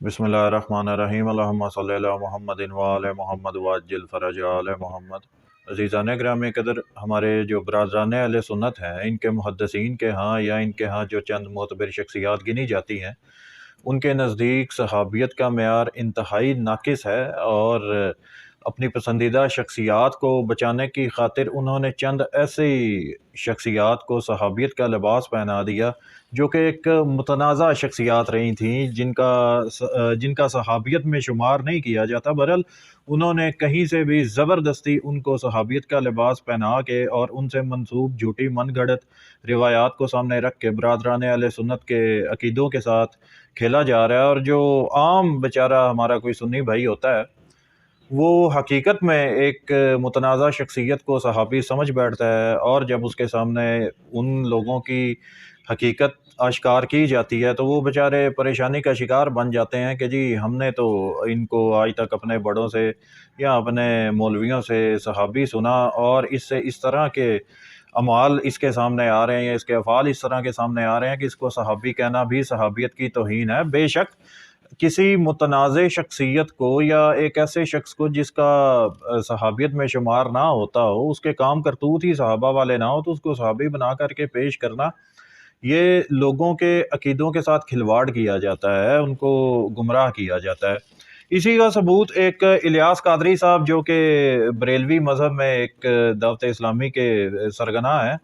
बिस्मिल्लाहिर्रहमानिर्रहीम अल्लाहुम्मा सल्लि अला मुहम्मद व आले मोहम्मद वअज्जिल फ़रज आले मोहम्मद। अज़ीज़ान गिरामी कदर, हमारे जो बरादरान अहले सुन्नत हैं, इनके मुहद्दिसीन के यहाँ या इनके यहाँ जो चंद मोतबर शख्सियात गिनी जाती हैं, उनके नज़दीक सहाबियत का मेयार इंतहाई नाकिस है। और अपनी पसंदीदा शख्सियात को बचाने की खातिर उन्होंने चंद ऐसी शख्सियात को सहाबियत का लिबास पहना दिया जो कि एक मुतनाज़ा शख्सियात रही थीं, जिनका सहाबियत में शुमार नहीं किया जाता। बहरहाल उन्होंने कहीं से भी ज़बरदस्ती उनको सहाबियत का लिबास पहना के और उनसे मंसूब झूठी मनगढ़ंत रिवायात को सामने रख के बरादरान अहले सुन्नत के अकीदों के साथ खेला जा रहा है। और जो आम बेचारा हमारा कोई सुन्नी भाई होता है, वो हकीकत में एक मुतनाज़ा शख्सियत को सहाबी समझ बैठता है, और जब उसके सामने उन लोगों की हकीकत आश्कार की जाती है तो वो बेचारे परेशानी का शिकार बन जाते हैं कि जी हमने तो इनको आज तक अपने बड़ों से या अपने मौलवियों से सहाबी सुना, और इससे इस तरह के अमाल इसके सामने आ रहे हैं या इसके अफ़ाल इस तरह के सामने आ रहे हैं कि इसको सहाबी कहना भी सहाबियत की तौहीन है। बेशक किसी मुतनाज़ शख्सियत को या एक ऐसे शख्स को जिसका सहाबियत में शुमार ना होता हो, उसके काम करतूत ही सहाबा वाले ना हो, तो उसको सहाबी बना करके पेश करना, ये लोगों के अकीदों के साथ खिलवाड़ किया जाता है, उनको गुमराह किया जाता है। इसी का सबूत एक इलियास कादरी साहब, जो कि बरेलवी मज़हब में एक दावत इस्लामी के सरगना हैं,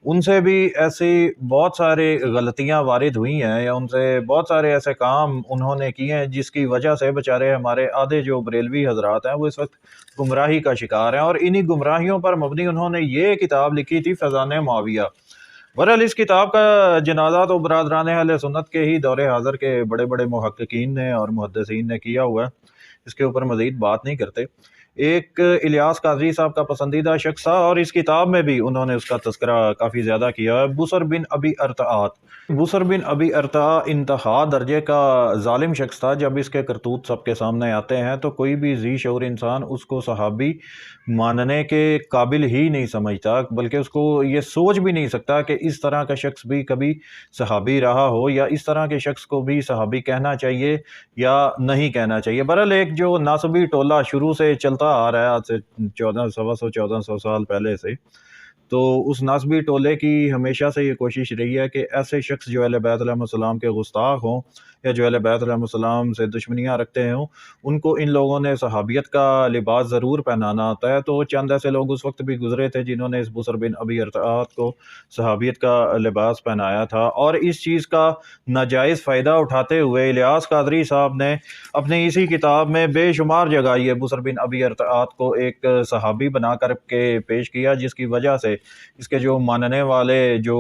उनसे भी ऐसी बहुत सारी गलतियां वारिद हुई हैं या उनसे बहुत सारे ऐसे काम उन्होंने किए हैं जिसकी वजह से बेचारे हमारे आधे जो बरेलवी हजरात हैं वो इस वक्त गुमराही का शिकार हैं। और इन्हीं गुमराहियों पर मबनी उन्होंने ये किताब लिखी थी, फैज़ान मुआविया। बहरहाल इस किताब का जनाजा तो बरादरान अहले सुन्नत के ही दौरे हाज़िर के बड़े बड़े मुहक्किकीन ने और मुहद्दिसीन ने किया हुआ है, इसके ऊपर मज़ीद बात नहीं करते। एक इलियास कादरी साहब का पसंदीदा शख्स था, और इस किताब में भी उन्होंने उसका तज़किरा काफ़ी ज़्यादा किया है, बुसर बिन अबी अरतात। बुसर बिन अबी अरता इंतहा दर्जे का ज़ालिम शख्स था। जब इसके करतूत सबके सामने आते हैं तो कोई भी जी शऊर इंसान उसको सहाबी मानने के काबिल ही नहीं समझता, बल्कि उसको ये सोच भी नहीं सकता कि इस तरह का शख्स भी कभी सहाबी रहा हो, या इस तरह के शख्स को भी सहाबी कहना चाहिए या नहीं कहना चाहिए। बहरहाल एक जो नासबी टोला शुरू से चलता आ रहा है, आज से 1400 साल पहले से, तो उस नासबी टोले की हमेशा से ये कोशिश रही है कि ऐसे शख्स जो अहले बैत अलैहिस्सलाम के गुस्ताख हों या जो अहले बैत अलैहिस्सलाम से दुश्मनियाँ रखते हों, उनको इन लोगों ने सहाबियत का लिबास ज़रूर पहनाना होता है। तो चंद ऐसे लोग उस वक्त भी गुजरे थे जिन्होंने इस बुसर बिन अबी अरतात को सहाबियत का लिबास पहनाया था, और इस चीज़ का नाजायज़ फ़ायदा उठाते हुए इलियास कादरी साहब ने अपनी इसी किताब में बेशुमार जगह ये बुसर बिन अबी अरतात को एक सहाबी बना कर के पेश किया, जिसकी वजह से इसके जो मानने वाले जो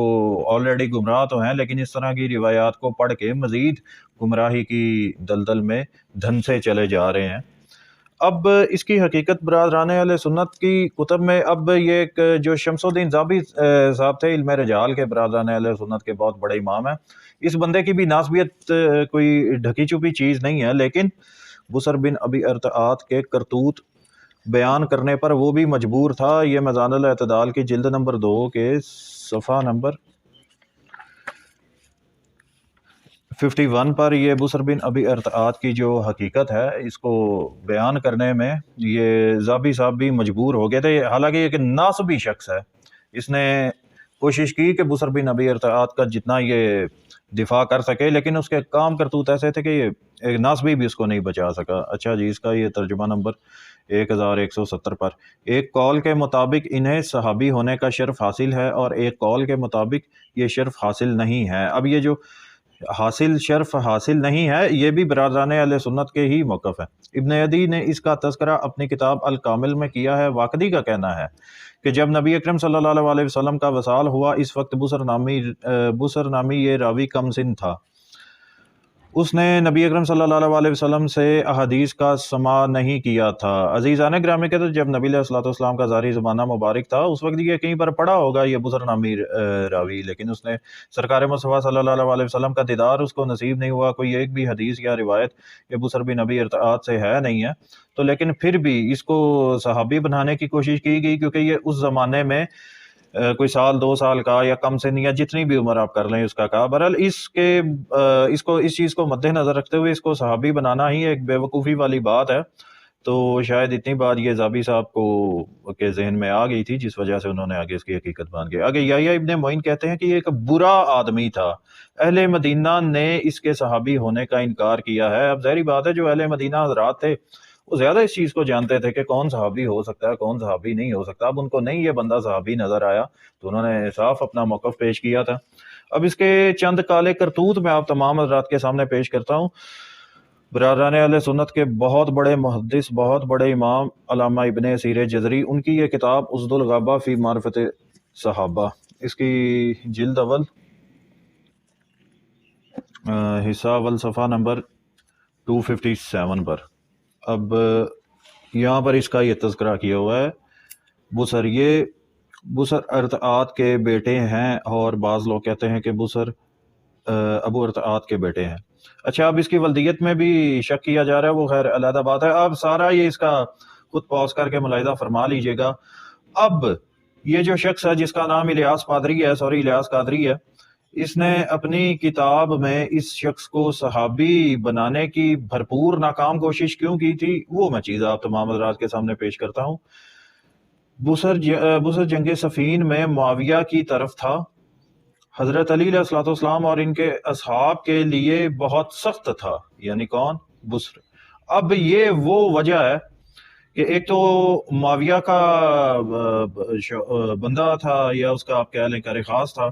ऑलरेडी गुमराह तो हैं, लेकिन इस तरह की रिवायात को पढ़ के मज़ीद गुमराही की दलदल में धंसे चले जा रहे हैं। अब इसकी हकीकत बरादरान अहले सुन्नत की कुतब में, अब ये एक जो शमसुद्दीन ज़ाबी साहब थे, इल्म रिजाल के बरादरान अहले सुन्नत के बहुत बड़े इमाम हैं। इस बंदे की भी नासबियत कोई ढकी छुपी चीज़ नहीं है, लेकिन बुसर बिन अबी अरतात के करतूत बयान करने पर वो भी मजबूर था। ये मीज़ानुल एतदाल की जिल्द नंबर 2 के सफ़ा नंबर 51 पर ये बुसर बिन अबी अरतात की जो हकीकत है, इसको बयान करने में ये ज़ाबी साहब भी मजबूर हो गए थे। हालांकि एक नासबी शख्स है, इसने कोशिश की कि बुसर बिन अबी अरतात का जितना ये दिफा कर सके, लेकिन उसके काम करतूत ऐसे थे कि ये एक नासबी भी उसको नहीं बचा सका। अच्छा जी, इसका ये तर्जुमा नंबर 1170 पर, एक कौल के मुताबिक इन्हें सहाबी होने का शर्फ हासिल है और एक कौल के मुताबिक ये शर्फ हासिल नहीं है। अब ये जो हासिल शर्फ हासिल नहीं है, ये भी बरादरान अहले सुन्नत के ही मौक़िफ़ है। इब्न अदी ने इसका तज़किरा अपनी किताब अल कामिल में किया है। वाक़दी का कहना है कि जब नबी अकरम सल्लल्लाहु अलैहि वसल्लम का वसाल हुआ, इस वक्त बुसर नामी ये रावी कमसिन था। उसने नबी अकरम सल्लल्लाहु अलैहि वसल्लम से अहादीस का समा नहीं किया था। अज़ीज़ान गिरामी के, तो जब नबी अलैहिस्सलाम का ज़ारी ज़माना मुबारक था, उस वक्त ये कहीं पर पढ़ा होगा ये बुसर नामी रावी, लेकिन उसने सरकार मुस्तफ़ा सल्लल्लाहु अलैहि वसल्लम का दीदार उसको नसीब नहीं हुआ। कोई एक भी हदीस या रिवायत ये बुसर बिन नबी अरतात से है नहीं है। तो लेकिन फिर भी इसको सहाबी बनाने की कोशिश की गई, क्योंकि ये उस ज़माने में کوئی سال 2 سال کا یا کم سن یا جتنی بھی عمر آپ کر لیں اس کا کہا۔ بہرحال اس چیز کو مد نظر رکھتے ہوئے اس کو صحابی بنانا ہی ایک بے وقوفی والی بات ہے، تو شاید اتنی بات یہ زابی صاحب کو کے ذہن میں آ گئی تھی، جس وجہ سے انہوں نے آگے اس کی حقیقت بیان کی۔ آگے یحییٰ ابن معین کہتے ہیں کہ یہ ایک برا آدمی تھا، اہل مدینہ نے اس کے صحابی ہونے کا انکار کیا ہے۔ اب ظاہری بات ہے جو اہل مدینہ حضرات تھے وہ زیادہ اس چیز کو جانتے تھے کہ کون صحابی ہو سکتا ہے کون صحابی نہیں ہو سکتا۔ اب ان کو نہیں یہ بندہ صحابی نظر آیا تو انہوں نے صاف اپنا موقف پیش کیا تھا۔ اب اس کے چند کالے کرتوت میں آپ تمام حضرات کے سامنے پیش کرتا ہوں۔ برادران اہل سنت کے بہت بڑے محدث، بہت بڑے امام علامہ ابن اسیر جزری، ان کی یہ کتاب اسد الغابہ فی معرفت صحابہ، اس کی جلد اول حصہ اول صفحہ نمبر 257 پر۔ اب یہاں پر اس کا یہ تذکرہ کیا ہوا ہے، بصر ارطاط کے بیٹے ہیں، اور بعض لوگ کہتے ہیں کہ بصر ابو ارطاط کے بیٹے ہیں۔ اچھا، اب اس کی ولدیت میں بھی شک کیا جا رہا ہے، وہ خیر علیحدہ بات ہے۔ اب سارا یہ اس کا خود پاس کر کے ملاحظہ فرما لیجئے گا۔ اب یہ جو شخص ہے جس کا نام الیاس قادری ہے، اس نے اپنی کتاب میں اس شخص کو صحابی بنانے کی بھرپور ناکام کوشش کیوں کی تھی، وہ میں چیز آپ تمام حضرات کے سامنے پیش کرتا ہوں۔ بصر جنگ صفین میں معاویہ کی طرف تھا، حضرت علی علیہ السلام اور ان کے اصحاب کے لیے بہت سخت تھا، یعنی کون؟ بصر۔ اب یہ وہ وجہ ہے کہ ایک تو معاویہ کا بندہ تھا، یا اس کا آپ کہہ لیں کار خاص تھا،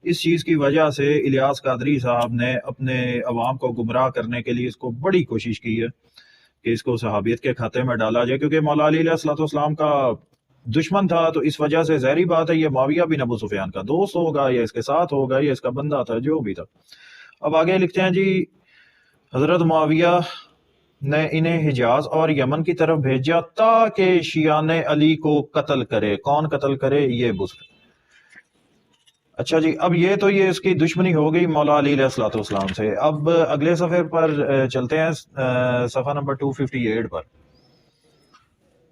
اس چیز کی وجہ سے الیاس قادری صاحب نے اپنے عوام کو گمراہ کرنے کے لیے اس کو بڑی کوشش کی ہے کہ اس کو صحابیت کے کھاتے میں ڈالا جائے، کیونکہ مولا علی علیہ السلام کا دشمن تھا، تو اس وجہ سے ظاہری بات ہے یہ معاویہ بن ابو سفیان کا دوست ہوگا، یا اس کے ساتھ ہوگا، یا اس کا بندہ تھا، جو بھی تھا۔ اب آگے لکھتے ہیں جی، حضرت معاویہ نے انہیں حجاز اور یمن کی طرف بھیجا تاکہ شیعان علی کو قتل کرے۔ کون قتل کرے؟ یہ بصر۔ اچھا جی، اب یہ تو یہ اس کی دشمنی ہو گئی مولا علی علیہ السلام سے۔ اب اگلے صفحے پر چلتے ہیں، صفحہ نمبر 258 پر۔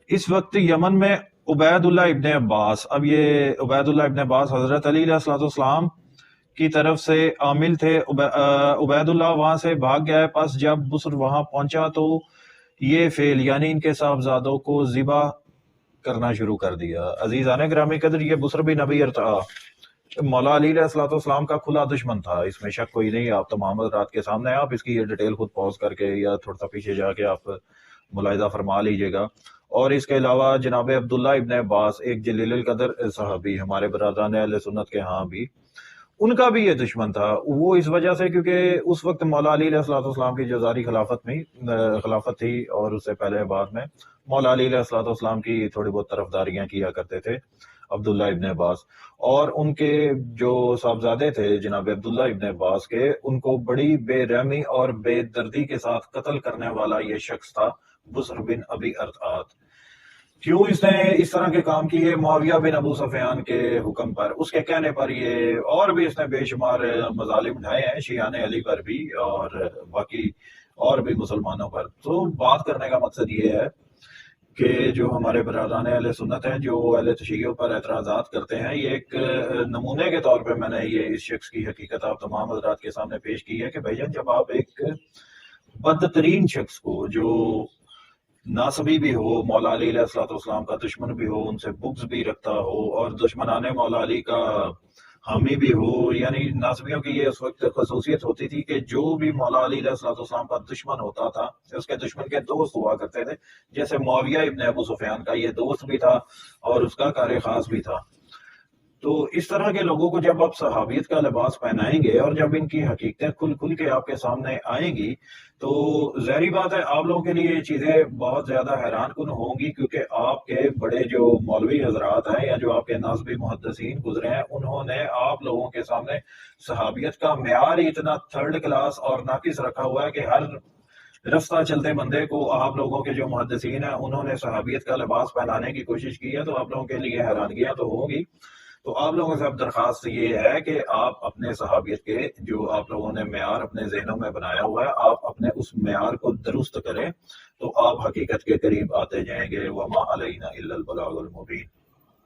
اس وقت یمن میں عبید اللہ ابن عباس، اب یہ عبید اللہ ابن عباس حضرت علی علیہ السلام کی طرف سے عامل تھے۔ عبید اللہ وہاں سے بھاگ گیا ہے، پس جب بصر وہاں پہنچا تو یہ فعل یعنی ان کے صاحبزادوں کو ذبح کرنا شروع کر دیا۔ عزیزان گرامی قدر، یہ بصر بن ابی ارطاء مولا علی علیہ السلام کا کھلا دشمن تھا، اس میں شک کوئی نہیں۔ آپ تمام حضرات کے سامنے آپ اس کی یہ ڈیٹیل خود پاز کر کے یا تھوڑا سا پیچھے جا کے آپ ملاحظہ فرما لیجئے گا۔ اور اس کے علاوہ جناب عبداللہ ابن عباس، ایک جلیل القدر صحابی، ہمارے برادران اہل سنت کے ہاں بھی ان کا بھی یہ دشمن تھا۔ وہ اس وجہ سے کیونکہ اس وقت مولا علی علیہ السلام کی جو ظاہری خلافت تھی، اور اس سے پہلے بعد میں مولا علی علیہ السلام کی تھوڑی بہت طرفداریاں کیا کرتے تھے عبداللہ ابن عباس، اور ان کے جو صاحبزادے تھے جناب عبداللہ ابن عباس کے، ان کو بڑی بے رحمی اور بے دردی کے ساتھ قتل کرنے والا یہ شخص تھا بصر بن ابی ارطاط۔ کیوں اس نے اس طرح کے کام کیے؟ معاویہ بن ابو سفیان کے حکم پر، اس کے کہنے پر، یہ اور بھی اس نے بے شمار مظالم اٹھائے ہیں شیعان علی پر بھی اور باقی اور بھی مسلمانوں پر۔ تو بات کرنے کا مقصد یہ ہے کہ جو ہمارے برادران اہل سنت ہیں جو اہل تشیع پر اعتراضات کرتے ہیں، یہ ایک نمونے کے طور پہ میں نے یہ اس شخص کی حقیقت آپ تمام حضرات کے سامنے پیش کی ہے کہ بھائی جان، جب آپ ایک بدترین شخص کو جو ناصبی بھی ہو، مولا علی علیہ السلام کا دشمن بھی ہو، ان سے بغض بھی رکھتا ہو، اور دشمنان مولا علی کا حامی بھی ہو، یعنی ناصبیوں کی یہ اس وقت خصوصیت ہوتی تھی کہ جو بھی مولا علی علیہ السلام کا دشمن ہوتا تھا اس کے دشمن کے دوست ہوا کرتے تھے، جیسے معاویہ ابن ابو سفیان کا یہ دوست بھی تھا اور اس کا کار خاص بھی تھا۔ تو اس طرح کے لوگوں کو جب آپ صحابیت کا لباس پہنائیں گے اور جب ان کی حقیقتیں کھل کے آپ کے سامنے آئیں گی، تو ظاہری بات ہے آپ لوگوں کے لیے یہ چیزیں بہت زیادہ حیران کن ہوں گی، کیونکہ آپ کے بڑے جو مولوی حضرات ہیں یا جو آپ کے ناصبی محدثین گزرے ہیں، انہوں نے آپ لوگوں کے سامنے صحابیت کا معیار اتنا تھرڈ کلاس اور ناقص رکھا ہوا ہے کہ ہر رفتہ چلتے بندے کو آپ لوگوں کے جو محدثین ہیں انہوں نے صحابیت کا لباس پہنانے کی کوشش کی ہے، تو آپ لوگوں کے لیے حیرانگیاں تو ہوگی۔ تو آپ لوگوں سے اب درخواست یہ ہے کہ آپ اپنے صحابیت کے جو آپ لوگوں نے معیار اپنے ذہنوں میں بنایا ہوا ہے، آپ اپنے اس معیار کو درست کریں، تو آپ حقیقت کے قریب آتے جائیں گے۔ وما علینا الا البلاغ المبین۔